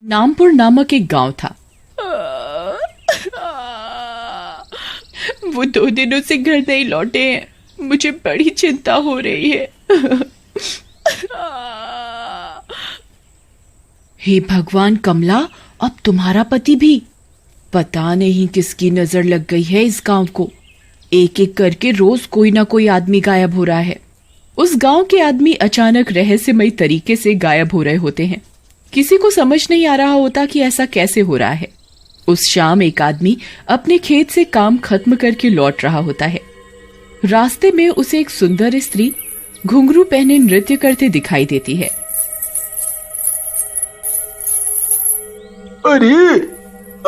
नामपुर नामक एक गांव था। वो 2 दिनों से घर नहीं लौटे हैं। मुझे बड़ी चिंता हो रही है। हे भगवान कमला, अब तुम्हारा पति भी। पता नहीं किसकी नजर लग गई है इस गांव को। एक एक करके रोज कोई ना कोई आदमी गायब हो रहा है। उस गांव के आदमी अचानक रहस्यमयी तरीके से गायब हो रहे होते हैं। किसी को समझ नहीं आ रहा होता कि ऐसा कैसे हो रहा है। उस शाम एक आदमी अपने खेत से काम खत्म करके लौट रहा होता है। रास्ते में उसे एक सुंदर स्त्री घुंघरू पहने नृत्य करते दिखाई देती है। अरे,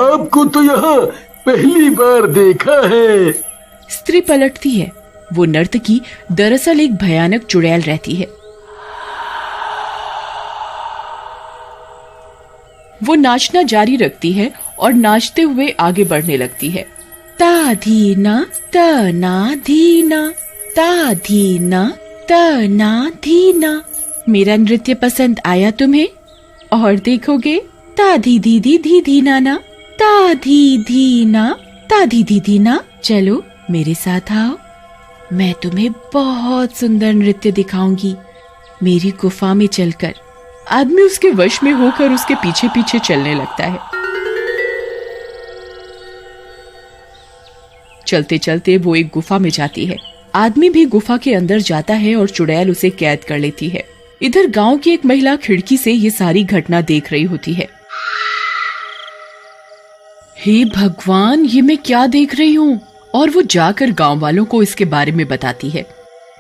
आपको तो यहाँ पहली बार देखा है। स्त्री पलटती है। वो नर्तकी दरअसल एक भयानक चुड़ैल रहती है। वो नाचना जारी रखती है और नाचते हुए आगे बढ़ने लगती है। ता धीना तना धीना, ता धीना तना धीना। मेरा नृत्य पसंद आया तुम्हें? और देखोगे? ता धी धी धी धी धीना ना, ता धी धीना, ता धी धी धीना। चलो मेरे साथ आओ, मैं तुम्हें बहुत सुंदर नृत्य दिखाऊंगी। मेरी गुफा में चलकर। आदमी उसके वश में होकर उसके पीछे पीछे चलने लगता है। चलते चलते वो एक गुफा में जाती है। आदमी भी गुफा के अंदर जाता है और चुड़ैल उसे कैद कर लेती है। इधर गांव की एक महिला खिड़की से ये सारी घटना देख रही होती है। हे भगवान, ये मैं क्या देख रही हूँ? और वो जाकर गांव वालों को इसके बारे में बताती है।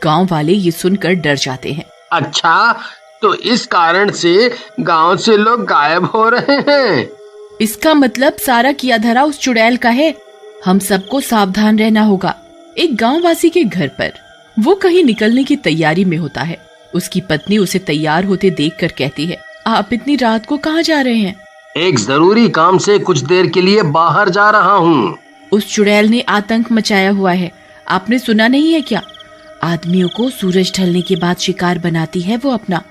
गांव वाले ये सुनकर डर जाते हैं। अच्छा, तो इस कारण से गांव से लोग गायब हो रहे हैं। इसका मतलब सारा किया धरा उस चुड़ैल का है। हम सबको सावधान रहना होगा। एक गांववासी के घर पर वो कहीं निकलने की तैयारी में होता है। उसकी पत्नी उसे तैयार होते देखकर कहती है, आप इतनी रात को कहाँ जा रहे हैं? एक जरूरी काम से कुछ देर के लिए बाहर जा रहा हूँ। उस चुड़ैल ने आतंक मचाया हुआ है। आपने सुना नहीं है क्या? आदमियों को सूरज ढलने के बाद शिकार बनाती है वो अपना।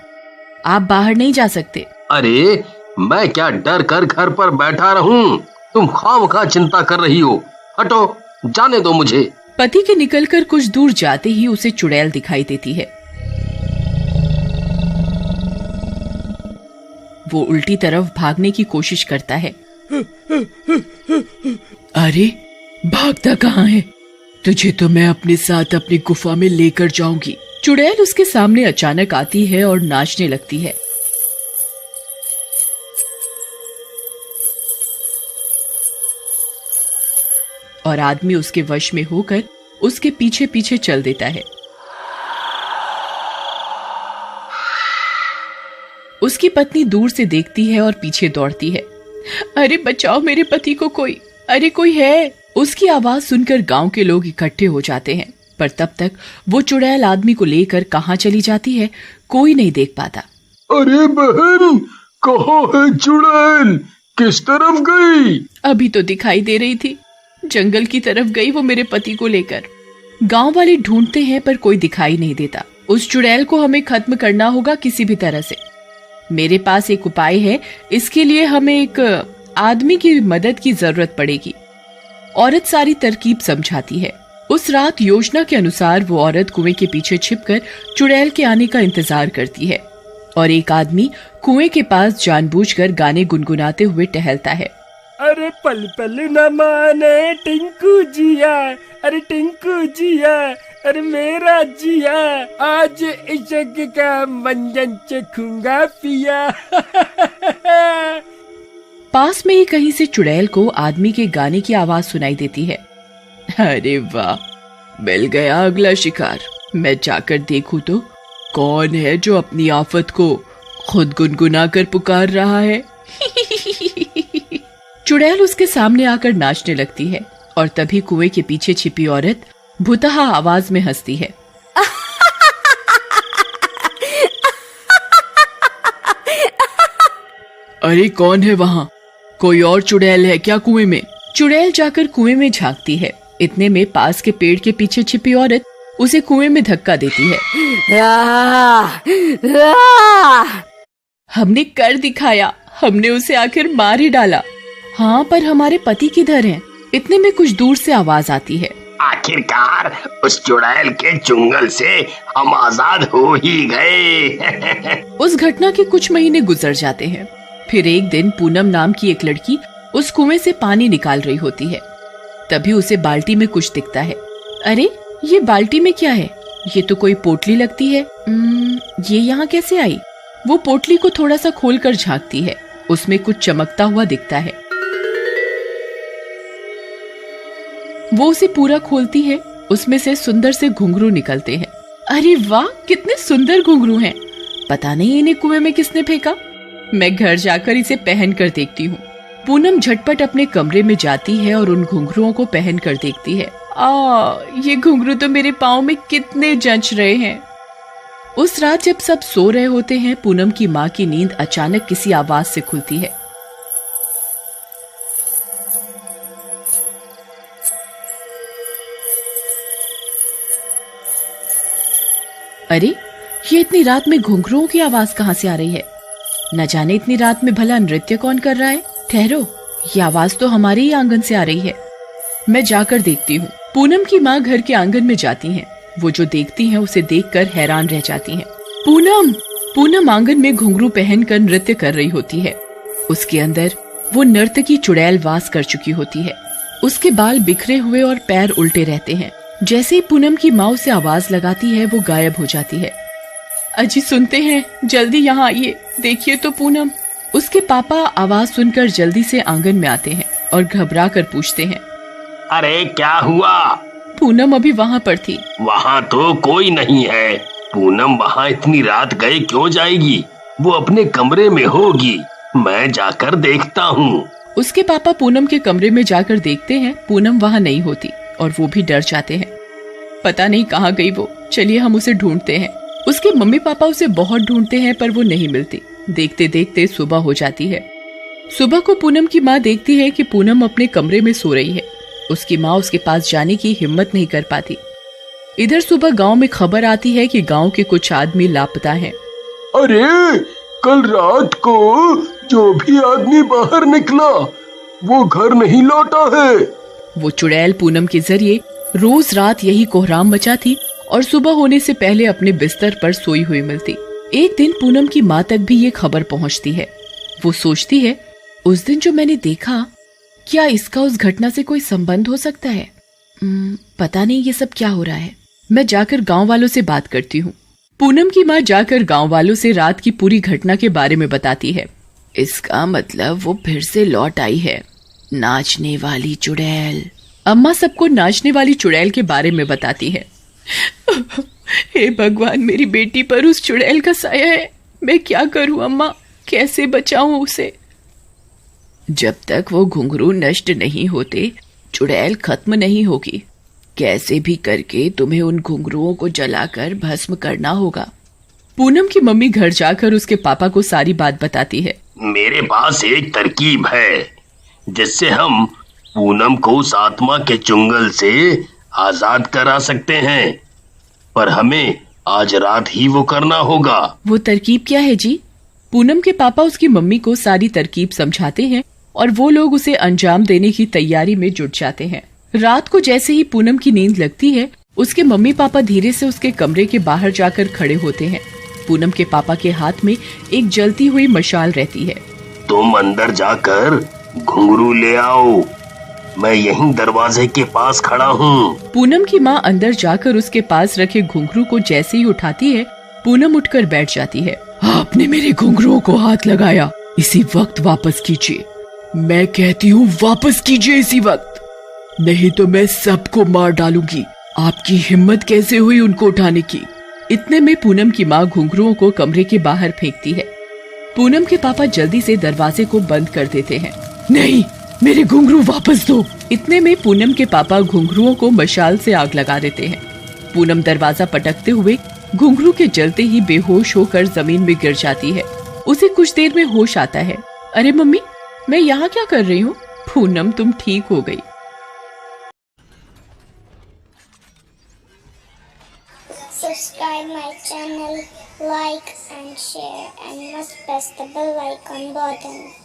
आप बाहर नहीं जा सकते। अरे, मैं क्या डर कर घर पर बैठा रहूं? तुम खामखा चिंता कर रही हो। हटो, जाने दो मुझे। पति के निकलकर कुछ दूर जाते ही उसे चुड़ैल दिखाई देती है। वो उल्टी तरफ भागने की कोशिश करता है। अरे, भागता कहाँ है? तुझे तो मैं अपने साथ अपनी गुफा में लेकर जाऊंगी। चुड़ैल उसके सामने अचानक आती है और नाचने लगती है। और आदमी उसके वश में होकर उसके पीछे पीछे चल देता है। उसकी पत्नी दूर से देखती है और पीछे दौड़ती है। अरे बचाओ मेरे पति को कोई, अरे कोई है। उसकी आवाज सुनकर गांव के लोग इकट्ठे हो जाते हैं, पर तब तक वो चुड़ैल आदमी को लेकर कहाँ चली जाती है कोई नहीं देख पाता। अरे बहन, कहाँ है चुड़ैल? किस तरफ गई? अभी तो दिखाई दे रही थी। जंगल की तरफ गई वो मेरे पति को लेकर। गांव वाले ढूंढते हैं पर कोई दिखाई नहीं देता। उस चुड़ैल को हमें खत्म करना होगा किसी भी तरह से। मेरे पास एक उपाय है। इसके लिए हमें एक आदमी की मदद की जरूरत पड़ेगी। औरत सारी तरकीब समझाती है। उस रात योजना के अनुसार वो औरत कुएं के पीछे छिपकर चुड़ैल के आने का इंतजार करती है और एक आदमी कुएं के पास जानबूझकर गाने गुनगुनाते हुए टहलता है। अरे पल पल न माने टिंकू जिया, अरे टिंकू जिया, अरे मेरा जिया, आज इश्क का मंजन चखूंगा पिया। पास में ही कहीं से चुड़ैल को आदमी के गाने की आवाज सुनाई देती है। अरे वाह, मिल गया अगला शिकार। मैं जाकर देखूं तो कौन है जो अपनी आफत को खुद गुनगुना कर पुकार रहा है। चुड़ैल उसके सामने आकर नाचने लगती है और तभी कुएं के पीछे छिपी औरत भुतहा आवाज में हंसती है। अरे कौन है वहाँ? कोई और चुड़ैल है क्या कुएं में? चुड़ैल जाकर कुएं में झांकती है। इतने में पास के पेड़ के पीछे छिपी औरत उसे कुएं में धक्का देती है। हमने कर दिखाया, हमने उसे आखिर मार ही डाला। हाँ, पर हमारे पति किधर हैं? इतने में कुछ दूर से आवाज आती है। आखिरकार उस चुड़ैल के चुंगल से हम आजाद हो ही गए। उस घटना के कुछ महीने गुजर जाते हैं। फिर एक दिन पूनम नाम की एक लड़की उस कुएं से पानी निकाल रही होती है। तभी उसे बाल्टी में कुछ दिखता है। अरे, ये बाल्टी में क्या है? ये तो कोई पोटली लगती है। ये यहाँ कैसे आई? वो पोटली को थोड़ा सा खोलकर झांकती है। उसमें कुछ चमकता हुआ दिखता है। वो उसे पूरा खोलती है। उसमें से सुंदर से घुंघरू निकलते हैं। अरे वाह, कितने सुंदर घुंघरू हैं। पता नहीं इन्हें कुएं में किसने फेंका। मैं घर जाकर इसे पहन कर देखती हूँ। पूनम झटपट अपने कमरे में जाती है और उन घुंघरुओं को पहन कर देखती है। ये घुंघरू तो मेरे पाँव में कितने जंच रहे हैं। उस रात जब सब सो रहे होते हैं, पूनम की माँ की नींद अचानक किसी आवाज से खुलती है। अरे, ये इतनी रात में घुंघरुओं की आवाज कहाँ से आ रही है? न जाने इतनी रात में भला नृत्य कौन कर रहा है। ठहरो, ये आवाज तो हमारे ही आंगन से आ रही है। मैं जाकर देखती हूँ। पूनम की माँ घर के आंगन में जाती हैं। वो जो देखती हैं उसे देखकर हैरान रह जाती हैं। पूनम आंगन में घुंघरू पहनकर नृत्य कर रही होती है। उसके अंदर वो नर्तकी चुड़ैल वास कर चुकी होती है। उसके बाल बिखरे हुए और पैर उल्टे रहते हैं। जैसे ही पूनम की माँ उसे आवाज लगाती है, वो गायब हो जाती है। अजी सुनते हैं, जल्दी यहाँ आइए, देखिए तो पूनम। उसके पापा आवाज सुनकर जल्दी से आंगन में आते हैं और घबरा कर पूछते हैं, अरे क्या हुआ? पूनम अभी वहाँ पर थी। वहाँ तो कोई नहीं है। पूनम वहाँ इतनी रात गए क्यों जाएगी? वो अपने कमरे में होगी। मैं जाकर देखता हूँ। उसके पापा पूनम के कमरे में जाकर देखते हैं। पूनम वहाँ नहीं होती और वो भी डर जाते हैं। पता नहीं कहाँ गई वो, चलिए हम उसे ढूंढते हैं। उसके मम्मी पापा उसे बहुत ढूंढते हैं पर वो नहीं मिलती। देखते देखते सुबह हो जाती है। सुबह को पूनम की माँ देखती है कि पूनम अपने कमरे में सो रही है। उसकी माँ उसके पास जाने की हिम्मत नहीं कर पाती। इधर सुबह गांव में खबर आती है कि गांव के कुछ आदमी लापता हैं। अरे, कल रात को जो भी आदमी बाहर निकला वो घर नहीं लौटा है। वो चुड़ैल पूनम के जरिए रोज रात यही कोहराम मचाती और सुबह होने से पहले अपने बिस्तर पर सोई हुई मिलती। एक दिन पूनम की माँ तक भी ये खबर पहुँचती है। वो सोचती है, उस दिन जो मैंने देखा, क्या इसका उस घटना से कोई संबंध हो सकता है? पता नहीं ये सब क्या हो रहा है। मैं जाकर गांव वालों से बात करती हूँ। पूनम की माँ जाकर गांव वालों से रात की पूरी घटना के बारे में बताती है। इसका मतलब वो फिर से लौट आई है, नाचने वाली चुड़ैल। अम्मा सबको नाचने वाली चुड़ैल के बारे में बताती है। हे भगवान, मेरी बेटी पर उस चुड़ैल का साया है। मैं क्या करूं अम्मा, कैसे बचाऊं उसे? जब तक वो घुंघरू नष्ट नहीं होते, चुड़ैल खत्म नहीं होगी। कैसे भी करके तुम्हें उन घुंघरुओं को जलाकर भस्म करना होगा। पूनम की मम्मी घर जाकर उसके पापा को सारी बात बताती है। मेरे पास एक तरकीब है जिससे हम पूनम को उस आत्मा के चुंगल से आजाद करा सकते हैं, पर हमें आज रात ही वो करना होगा। वो तरकीब क्या है जी? पूनम के पापा उसकी मम्मी को सारी तरकीब समझाते हैं और वो लोग उसे अंजाम देने की तैयारी में जुट जाते हैं। रात को जैसे ही पूनम की नींद लगती है, उसके मम्मी पापा धीरे से उसके कमरे के बाहर जाकर खड़े होते हैं। पूनम के पापा के हाथ में एक जलती हुई मशाल रहती है। तुम अंदर जाकर घुंघरू ले आओ, मैं यहीं दरवाजे के पास खड़ा हूँ। पूनम की माँ अंदर जाकर उसके पास रखे घुंघरू को जैसे ही उठाती है, पूनम उठकर बैठ जाती है। आपने मेरे घुंघरुओं को हाथ लगाया, इसी वक्त वापस कीजिए। मैं कहती हूँ वापस कीजिए इसी वक्त, नहीं तो मैं सबको मार डालूंगी। आपकी हिम्मत कैसे हुई उनको उठाने की? इतने में पूनम की माँ घुंघरुओं को कमरे के बाहर फेंकती है। पूनम के पापा जल्दी से दरवाजे को बंद कर देते हैं। नहीं, मेरे घुंघरू वापस दो। इतने में पूनम के पापा घुंघरुओं को मशाल से आग लगा देते हैं। पूनम दरवाजा पटकते हुए घुंघरू के जलते ही बेहोश होकर जमीन में गिर जाती है। उसे कुछ देर में होश आता है। अरे मम्मी, मैं यहाँ क्या कर रही हूँ? पूनम, तुम ठीक हो गई। subscribe my channel, like and share, and must press the bell icon button.